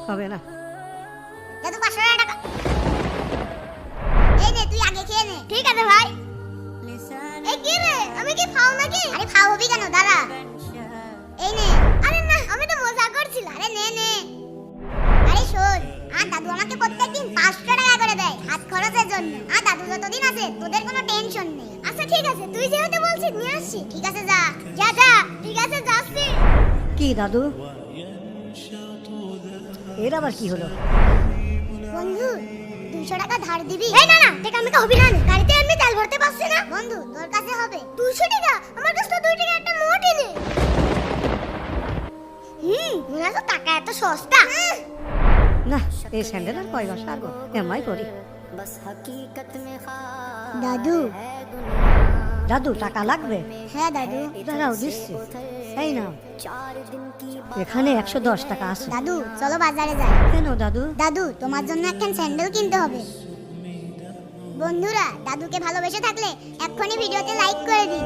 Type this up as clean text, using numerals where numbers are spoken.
হবে না। দাদু 500 টাকা। এই নে তুই আগে খেয়ে নে। ঠিক আছে ভাই। এই কি রে, আমি কি খাও নাকি? আরে খাও হবি কেন, দাঁড়া। এই নে। আরে না, আমি তো মজা করছিলাম। আরে নে নে। আরে শোন, দাদু আমাকে প্রত্যেকদিন 500 টাকা করে দেয় হাত খরচের জন্য। দাদু যতদিন আছে তোদের কোনো টেনশন নেই। আচ্ছা ঠিক আছে, তুই যেহেতু বলছিস নিয়ে আসছি। ঠিক আছে যা যা যা। ঠিক আছে যাচ্ছি। কি দাদু, এর আবার কি হলো? বন্ধু 200 টাকা ধার দিবি? এই না না, টাকা আমি হবি না, গাড়িতে এমনি তেল ভরতে পারছি না। বন্ধু তোর কাছে হবে 200 টাকা? আমার কাছে তো 2 টাকা একটা নোটই নেই। মনে হয় টাকা এত সস্তা। না, এই স্যান্ডেল আর কয় বছর আগে এমআই করি। দাদু দাদু টাকা লাগবে? হ্যাঁ দাদু। দাঁড়াও দিচ্ছি। এই নাও, এখানে 110 টাকা আছে। দাদু চলো বাজারে যাই। কেন দাদু? দাদু তোমার জন্য একখান স্যান্ডেল কিনতে হবে। বন্ধুরা দাদুকে ভালোবেসে থাকলে এক্ষুনি ভিডিওতে লাইক করে দিন।